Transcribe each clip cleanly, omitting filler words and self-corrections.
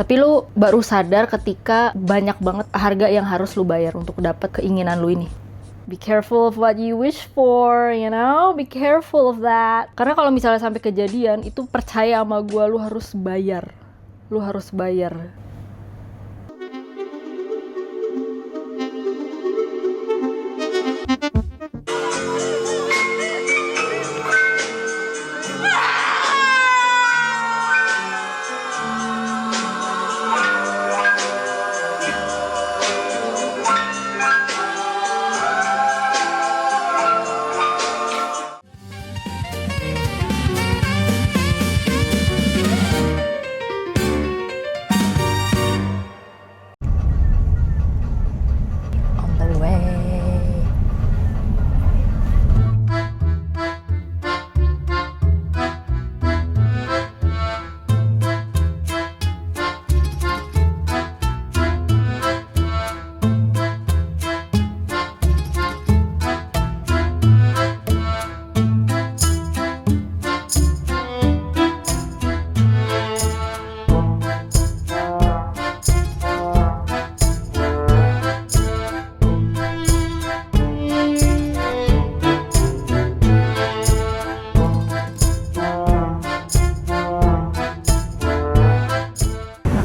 Tapi lu baru sadar ketika banyak banget harga yang harus lu bayar untuk dapat keinginan lu ini. Be careful of what you wish for, you know? Be careful of that. Karena kalau misalnya sampai kejadian, itu percaya sama gue, lu harus bayar. Lu harus bayar.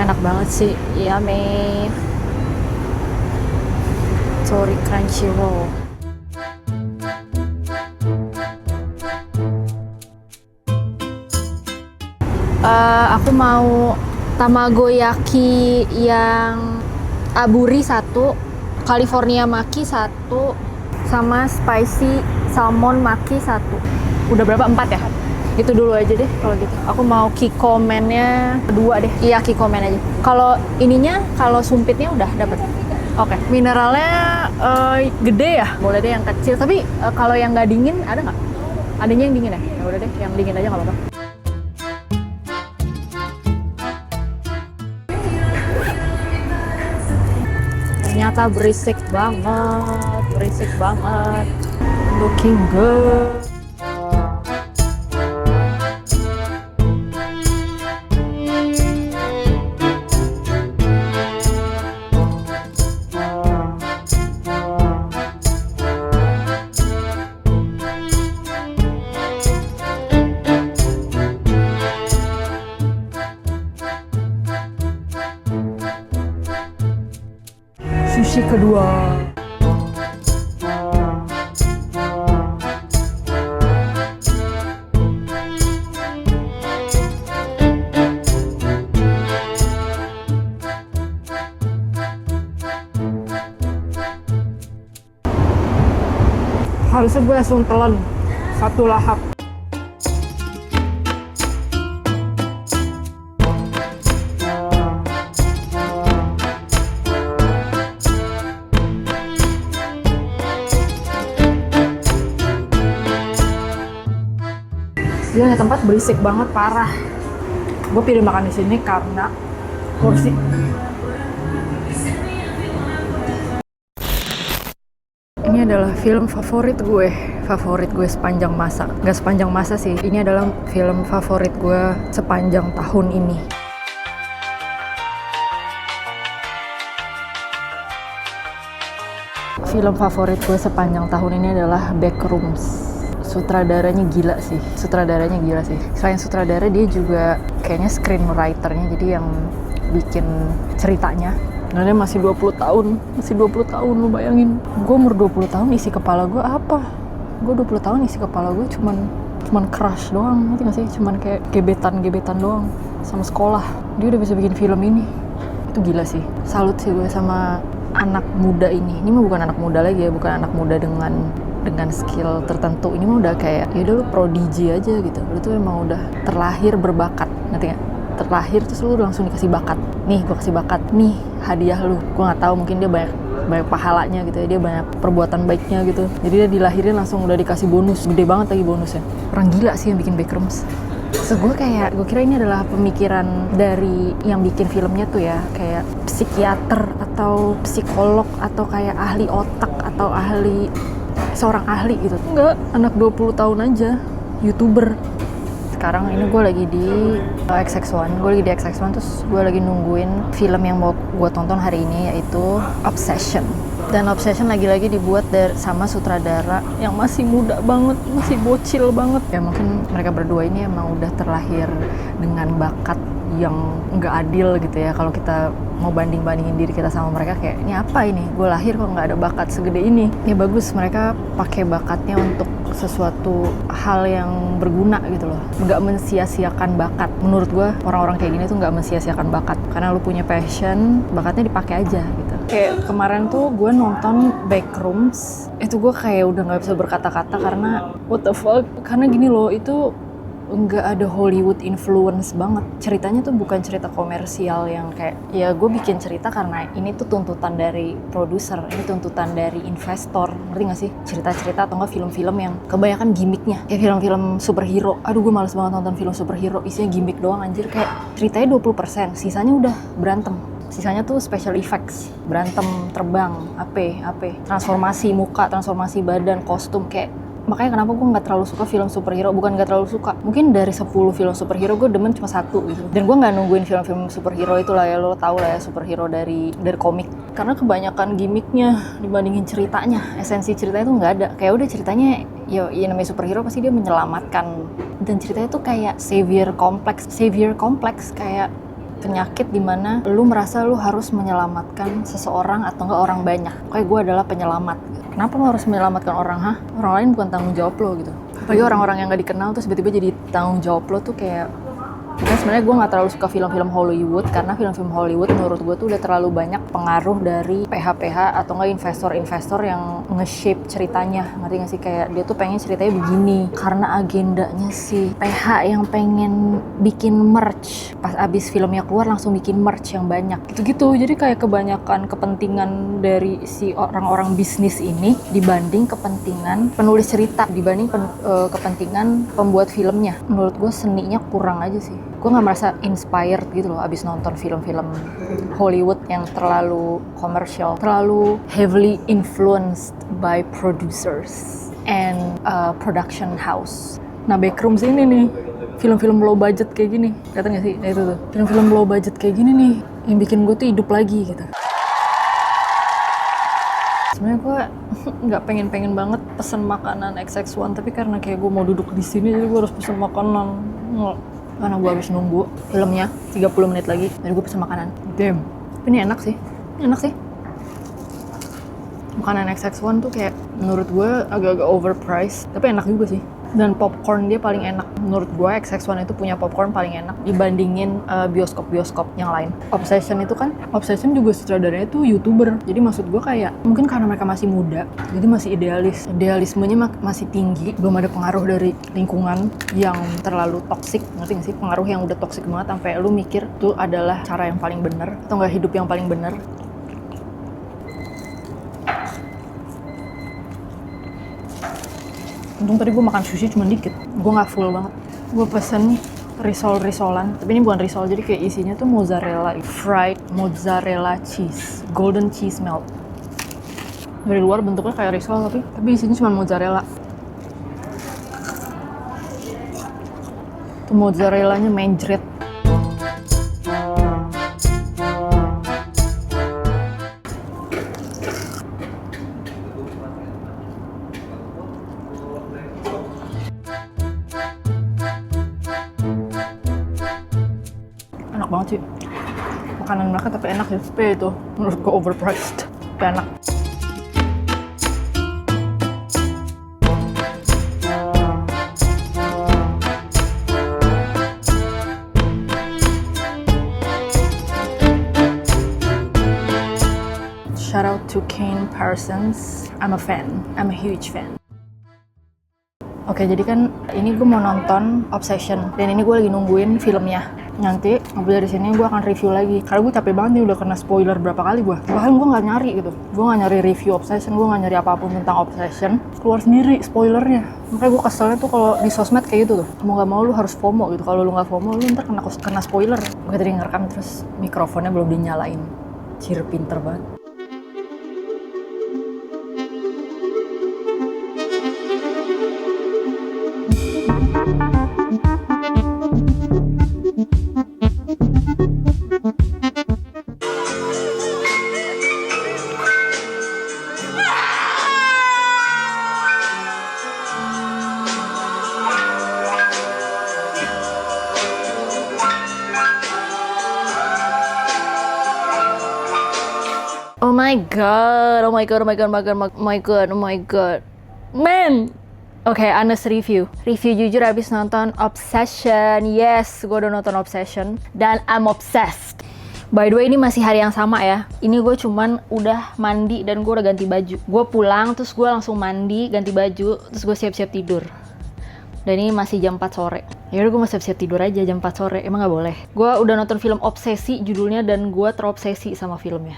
Enak banget sih, yummy. Sorry, crunchy roll. Aku mau tamagoyaki yang aburi 1, California maki 1, sama spicy salmon maki 1. Udah berapa? 4 ya? Itu dulu aja deh kalau gitu. Aku mau kikomennya 2 deh. Iya, kikomen aja. Kalau ininya, kalau sumpitnya udah dapet. Oke. Mineralnya gede ya? Boleh deh yang kecil. Tapi kalau yang nggak dingin ada nggak? Adanya yang dingin ya? Ya udah deh, yang dingin aja nggak apa-apa. Ternyata berisik banget. Looking good. Sushi kedua. Harusnya gue langsung telan 1 lahap. Dia tempat berisik banget, parah. Gue pilih makan di sini karena kursi. Ini adalah film favorit gue sepanjang masa. Gak sepanjang masa sih, ini adalah film favorit gue sepanjang tahun ini. Film favorit gue sepanjang tahun ini adalah Backrooms. Sutradaranya gila sih. Selain sutradara, dia juga kayaknya screenwriter-nya, jadi yang bikin ceritanya. Nah, dia masih 20 tahun, lu bayangin. Gue umur 20 tahun isi kepala gue apa? Gue 20 tahun isi kepala gue cuman crush doang, ngerti gak sih? Cuman kayak gebetan doang sama sekolah. Dia udah bisa bikin film ini. Itu gila sih. Salut sih gue sama anak muda ini. Ini mah bukan anak muda lagi ya, bukan anak muda dengan skill tertentu. Ini mah udah kayak, ya udah lu prodigi aja gitu. Lu tuh emang udah terlahir berbakat, ngerti gak? Terlahir terus lu langsung dikasih bakat. Nih, gue kasih bakat. Nih, hadiah lu. Gue nggak tahu, mungkin dia banyak pahalanya gitu ya, dia banyak perbuatan baiknya gitu. Jadi dia dilahirin langsung udah dikasih bonus, gede banget lagi bonusnya. Orang gila sih yang bikin Backrooms. So gue kira ini adalah pemikiran dari yang bikin filmnya tuh ya, kayak psikiater atau psikolog atau kayak ahli otak atau seorang ahli gitu. Enggak, anak 20 tahun aja, YouTuber. sekarang ini gue lagi di XX1. Gue lagi di XX1 terus gue lagi nungguin film yang mau gue tonton hari ini, yaitu Obsession. Dan Obsession lagi-lagi dibuat sama sutradara yang masih muda banget, masih bocil banget. Ya mungkin mereka berdua ini emang udah terlahir dengan bakat yang nggak adil gitu ya. Kalau kita mau banding-bandingin diri kita sama mereka, kayak ini apa ini? Gue lahir kok nggak ada bakat segede ini. Ya bagus, mereka pakai bakatnya untuk sesuatu hal yang berguna gitu loh. Nggak mensia-siakan bakat. Menurut gue orang-orang kayak gini tuh nggak mensia-siakan bakat. Karena lu punya passion, bakatnya dipakai aja gitu. Kayak kemarin tuh gue nonton Backrooms, itu gue kayak udah nggak bisa berkata-kata karena what the fuck. Karena gini loh, itu nggak ada Hollywood influence banget. Ceritanya tuh bukan cerita komersial yang kayak, ya gue bikin cerita karena ini tuh tuntutan dari produser, ini tuntutan dari investor, ngerti gak sih? Cerita-cerita atau nggak film-film yang kebanyakan gimmicknya, kayak film-film superhero. Aduh gue males banget nonton film superhero, isinya gimmick doang anjir. Kayak ceritanya 20%, sisanya udah berantem. Sisanya tuh special effects, berantem, terbang, transformasi muka, transformasi badan, kostum. Kayak makanya kenapa gue nggak terlalu suka film superhero. Bukan nggak terlalu suka, mungkin dari 10 film superhero gue demen cuma 1 gitu. Dan gue nggak nungguin film-film superhero itu lah ya, lo tau lah ya, superhero dari komik. Karena kebanyakan gimmicknya dibandingin ceritanya, esensi ceritanya tuh nggak ada. Kayak udah ceritanya, ya namanya superhero pasti dia menyelamatkan. Dan ceritanya tuh kayak savior kompleks, kayak penyakit dimana lu merasa lu harus menyelamatkan seseorang atau enggak orang banyak. Kayak gue adalah penyelamat. Kenapa lu harus menyelamatkan orang? Orang lain bukan tanggung jawab lo gitu. Apalagi orang-orang yang gak dikenal terus tiba-tiba jadi tanggung jawab lo tuh kayak... Nah, sebenarnya gue gak terlalu suka film-film Hollywood karena film-film Hollywood menurut gue tuh udah terlalu banyak pengaruh dari PH-PH atau enggak investor-investor yang nge-shape ceritanya. Ngerti gak sih? Kayak dia tuh pengen ceritanya begini karena agendanya si PH yang pengen bikin merch. Pas abis filmnya keluar langsung bikin merch yang banyak. Gitu-gitu. Jadi kayak kebanyakan kepentingan dari si orang-orang bisnis ini dibanding kepentingan penulis cerita, dibanding kepentingan pembuat filmnya. Menurut gue seninya kurang aja sih. Gue gak merasa inspired gitu loh abis nonton film-film Hollywood yang terlalu komersial, terlalu heavily influenced by producers and production house. Nah, Backrooms ini nih, film-film low budget kayak gini, kelihatan gak sih? Nah itu tuh, film-film low budget kayak gini nih yang bikin gue tuh hidup lagi gitu. Sebenarnya gue nggak pengen banget pesen makanan XX1, tapi karena kayak gue mau duduk di sini jadi gue harus pesen makanan. Karena gue habis nunggu filmnya 30 menit lagi, jadi gue pesen makanan. Damn, tapi ini enak sih. Makanan XX1 tuh kayak menurut gue agak-agak overpriced, tapi enak juga sih. Dan popcorn dia paling enak. Menurut gue XX1 itu punya popcorn paling enak dibandingin bioskop-bioskop yang lain. Obsession juga sutradaranya tuh YouTuber. Jadi maksud gue kayak mungkin karena mereka masih muda, jadi masih idealis. Idealismenya masih tinggi, belum ada pengaruh dari lingkungan yang terlalu toksik. Ngerti gak sih? Pengaruh yang udah toksik banget sampai lu mikir itu adalah cara yang paling benar atau enggak hidup yang paling benar. Untung tadi gue makan sushi cuma dikit, gue gak full banget. Gue pesen risol-risolan, tapi ini bukan risol, jadi kayak isinya tuh mozzarella, fried mozzarella cheese, golden cheese melt. Dari luar bentuknya kayak risol, tapi isinya cuma mozzarella. Tuh mozzarellanya menjret. Enak banget sih makanan mereka, tapi enak ya. Tapi itu menurut gue overpriced, tapi enak. Shout out to Kane Parsons, I'm a huge fan. Oke, jadi kan ini gue mau nonton Obsession dan ini gue lagi nungguin filmnya. Nanti abis dari sini gue akan review lagi karena gue capek banget nih, udah kena spoiler berapa kali gue. Bahkan gue nggak nyari gitu, gue nggak nyari review Obsession, gue nggak nyari apapun tentang Obsession, keluar sendiri spoilernya. Makanya gue keselnya tuh kalau di sosmed kayak gitu tuh, mau nggak mau lu harus FOMO gitu. Kalau lu nggak FOMO lu ntar kena spoiler. Gue tadi ngerekam terus mikrofonnya belum dinyalain, cir pinter banget. my god, oh my god, oh my god, oh my god, oh my god, oh my god, man. Oke, honest review jujur abis nonton Obsession. Yes, gue udah nonton Obsession dan I'm obsessed. By the way, ini masih hari yang sama ya. Ini gue cuman udah mandi dan gue udah ganti baju. Gue pulang, terus gue langsung mandi, ganti baju, terus gue siap-siap tidur. Dan ini masih jam 4 sore. Yaudah gue mau siap-siap tidur aja jam 4 sore. Emang gak boleh? Gue udah nonton film Obsesi judulnya dan gue terobsesi sama filmnya.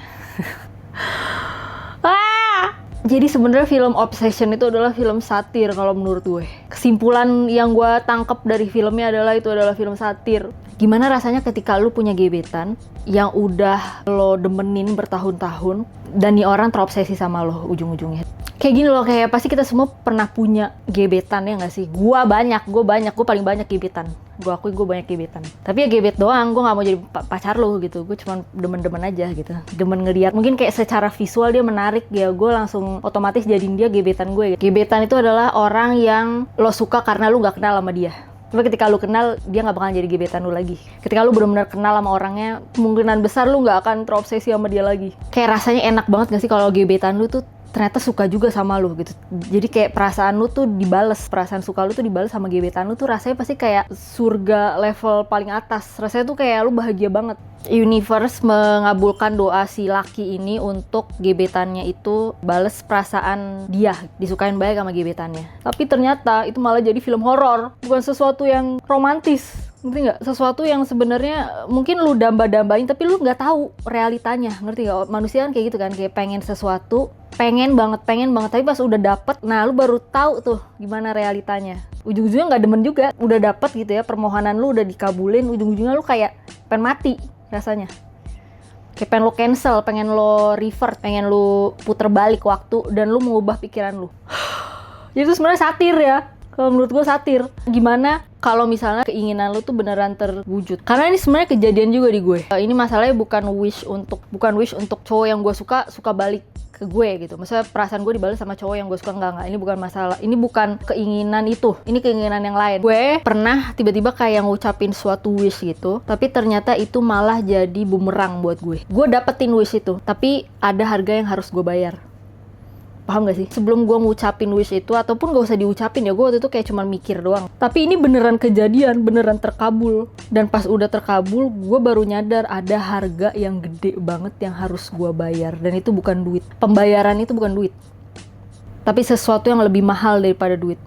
Jadi sebenarnya film Obsession itu adalah film satir kalau menurut gue. Kesimpulan yang gue tangkap dari filmnya adalah itu adalah film satir. Gimana rasanya ketika lu punya gebetan yang udah lo demenin bertahun-tahun dan nih orang terobsesi sama lo ujung-ujungnya. Kayak gini loh, kayak pasti kita semua pernah punya gebetan ya nggak sih? Gue paling banyak gebetan. Gue akui gue banyak gebetan. Tapi ya gebet doang, gue nggak mau jadi pacar lo gitu. Gue cuma demen-demen aja gitu. Demen ngeliat, mungkin kayak secara visual dia menarik ya, gue langsung otomatis jadiin dia gebetan gue. Gebetan itu adalah orang yang lo suka karena lo nggak kenal sama dia. Tapi ketika lu kenal, dia nggak bakal jadi gebetan lu lagi. Ketika lu benar-benar kenal sama orangnya, kemungkinan besar lu nggak akan terobsesi sama dia lagi. Kayak rasanya enak banget gak sih kalau gebetan lu tuh ternyata suka juga sama lu gitu. Jadi kayak perasaan lu tuh dibales, perasaan suka lu tuh dibales sama gebetan lu tuh rasanya pasti kayak surga level paling atas. Rasanya tuh kayak lu bahagia banget. Universe mengabulkan doa si laki ini untuk gebetannya itu bales perasaan dia, disukain baik sama gebetannya. Tapi ternyata itu malah jadi film horor, bukan sesuatu yang romantis. Ngerti nggak? Sesuatu yang sebenarnya mungkin lu damba-dambain tapi lu nggak tahu realitanya. Ngerti nggak? Manusia kan kayak gitu kan, kayak pengen sesuatu, pengen banget, tapi pas udah dapet, nah lu baru tahu tuh gimana realitanya. Ujung-ujungnya nggak demen juga, udah dapet gitu ya, permohonan lu udah dikabulin, ujung-ujungnya lu kayak pengen mati rasanya. Kayak pengen lo cancel, pengen lo revert, pengen lo puter balik waktu dan lu mengubah pikiran lu. Jadi itu sebenarnya satir ya. Kalau menurut gue satir. Gimana kalau misalnya keinginan lu tuh beneran terwujud? Karena ini sebenarnya kejadian juga di gue. Ini masalahnya bukan wish untuk cowok yang gue suka balik ke gue gitu. Maksudnya perasaan gue dibalas sama cowok yang gue suka, enggak. Ini bukan masalah. Ini bukan keinginan itu. Ini keinginan yang lain. Gue pernah tiba-tiba kayak ngucapin suatu wish gitu, tapi ternyata itu malah jadi bumerang buat gue. Gue dapetin wish itu, tapi ada harga yang harus gue bayar. Paham gak sih? Sebelum gue ngucapin wish itu, ataupun gak usah diucapin ya, gue waktu itu kayak cuma mikir doang. Tapi ini beneran kejadian, beneran terkabul. Dan pas udah terkabul, gue baru nyadar ada harga yang gede banget yang harus gue bayar. Dan itu bukan duit. Pembayaran itu bukan duit. Tapi sesuatu yang lebih mahal daripada duit.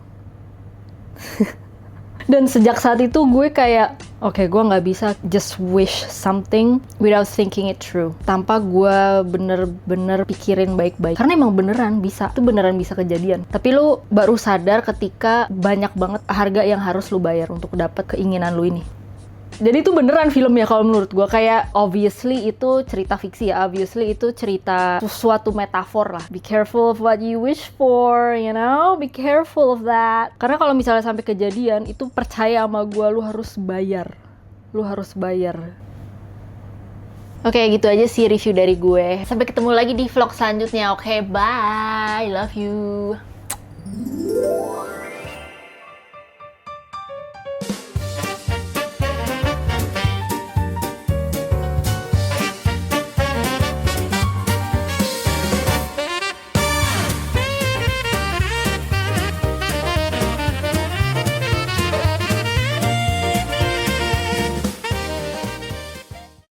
Dan sejak saat itu gue kayak, oke, gue gak bisa just wish something without thinking it through. Tanpa gue bener-bener pikirin baik-baik. Karena emang beneran bisa. Itu beneran bisa kejadian. Tapi lu baru sadar ketika banyak banget harga yang harus lu bayar untuk dapet keinginan lu ini. Jadi itu beneran filmnya kalau menurut gue. Kayak obviously itu cerita fiksi ya. Obviously itu cerita suatu metafor lah. Be careful of what you wish for, you know. Be careful of that. Karena kalau misalnya sampai kejadian, itu percaya sama gue, lu harus bayar. Lu harus bayar. Oke, gitu aja sih review dari gue. Sampai ketemu lagi di vlog selanjutnya. Oke, bye. Love you.